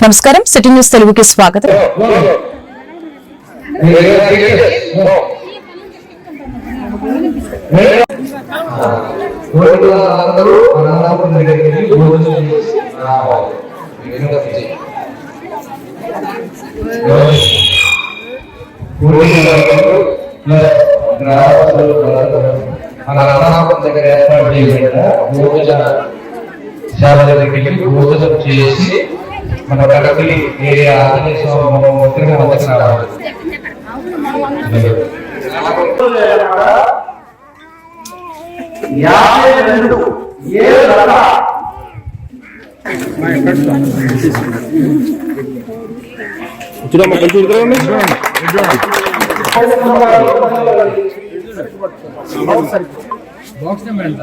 నమస్కారం, city news తెలుగుకి స్వాగతం. భోజనం చేసి మన ప్రగతి ఏరియా బాక్స్ నెంబర్ ఎంత?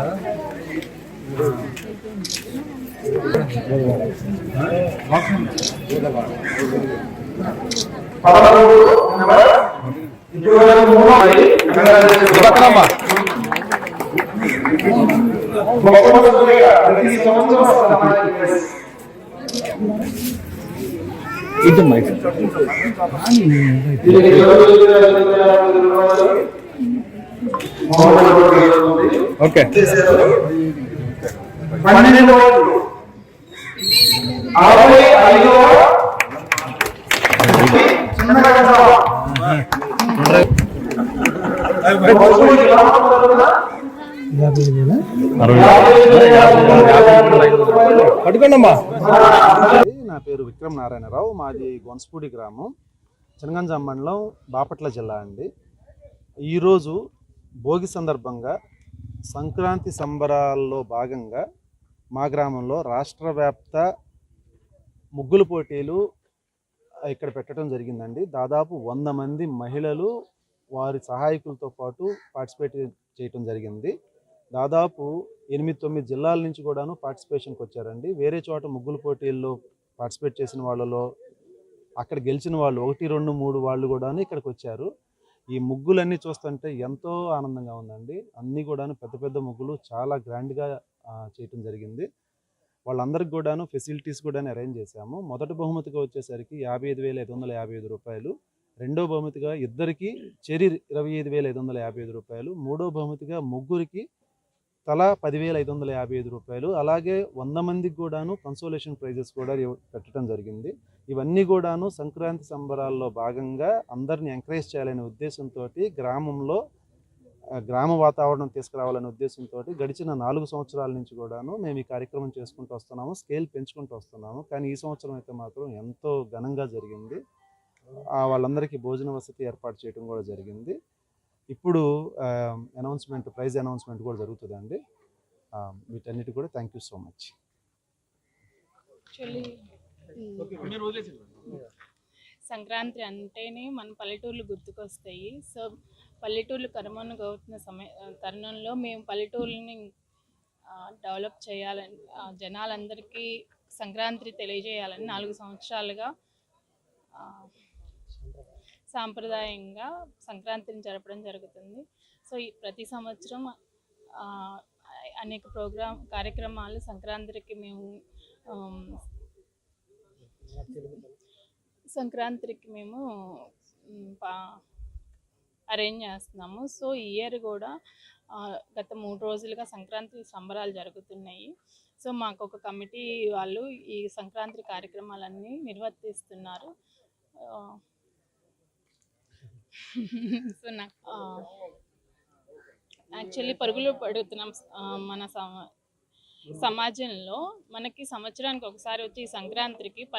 ఓకే, 12 ఓట్లు 65 నా పేరు విక్రమ్ నారాయణరావు. మాది గొన్స్పూడి గ్రామం, చినగంజాం మండలం, బాపట్ల జిల్లా అండి. ఈరోజు భోగి సందర్భంగా సంక్రాంతి సంబరాల్లో భాగంగా మా గ్రామంలో రాష్ట్ర వ్యాప్త ముగ్గుల పోటీలు ఇక్కడ పెట్టడం జరిగిందండి. దాదాపు 100 మంది మహిళలు వారి సహాయకులతో పాటు పార్టిసిపేట్ చేయటం జరిగింది. దాదాపు 8-9 జిల్లాల నుంచి కూడాను పార్టిసిపేషన్కి వచ్చారండి. వేరే చోట ముగ్గుల పోటీల్లో పార్టిసిపేట్ చేసిన వాళ్ళలో అక్కడ గెలిచిన వాళ్ళు 1, 2, 3 వాళ్ళు కూడాను ఇక్కడికి వచ్చారు. ఈ ముగ్గులన్నీ చూస్తుంటే ఎంతో ఆనందంగా ఉందండి. అన్నీ కూడాను పెద్ద పెద్ద ముగ్గులు చాలా గ్రాండ్గా చేయటం జరిగింది. వాళ్ళందరికీ కూడాను ఫెసిలిటీస్ కూడా అరేంజ్ చేశాము. మొదటి బహుమతిగా వచ్చేసరికి 55,555 రూపాయలు, రెండో బహుమతిగా ఇద్దరికి చెరి 25,555 రూపాయలు, మూడో బహుమతిగా ముగ్గురికి తలా 10,555 రూపాయలు, అలాగే 100 మందికి కూడాను కన్సోలేషన్ ప్రైజెస్ కూడా పెట్టడం జరిగింది. ఇవన్నీ కూడాను సంక్రాంతి సంబరాల్లో భాగంగా అందరిని ఎంకరేజ్ చేయాలనే ఉద్దేశంతో, గ్రామంలో గ్రామ వాతావరణం తీసుకురావాలనే ఉద్దేశంతో గడిచిన 4 సంవత్సరాల నుంచి కూడాను మేము ఈ కార్యక్రమం చేసుకుంటూ వస్తున్నాము. స్కేల్ పెంచుకుంటూ వస్తున్నాము. కానీ ఈ సంవత్సరం అయితే మాత్రం ఎంతో ఘనంగా జరిగింది. వాళ్ళందరికీ భోజన వసతి ఏర్పాటు చేయడం కూడా జరిగింది. ఇప్పుడు ప్రైజ్ అనౌన్స్మెంట్ కూడా జరుగుతుందండి. వీటన్నిటి కూడా thank you so much. Sankranti అంటేనే మన పల్లెటూర్లు గుర్తుకొస్తాయి. సో పల్లెటూర్లు కనుమరుగవుతున్న తరుణంలో మేము పల్లెటూర్లని డెవలప్ చేయాలని, జనాలందరికీ సంక్రాంతి తెలియజేయాలని 4 సంవత్సరాలుగా సాంప్రదాయంగా సంక్రాంతిని జరపడం జరుగుతుంది. సో ప్రతి సంవత్సరం అనేక కార్యక్రమాలు సంక్రాంతికి మేము అరేంజ్ చేస్తున్నాము. సో ఈ ఇయర్ కూడా గత 3 రోజులుగా సంక్రాంతి సంబరాలు జరుగుతున్నాయి. సో మాకు ఒక కమిటీ వాళ్ళు ఈ సంక్రాంతి కార్యక్రమాలన్నీ నిర్వర్తిస్తున్నారు. సో నాకు యాక్చువల్లీ పరుగులు పడుతున్నాం. మన సమాజంలో మనకి సంవత్సరానికి ఒకసారి వచ్చి ఈ సంక్రాంతికి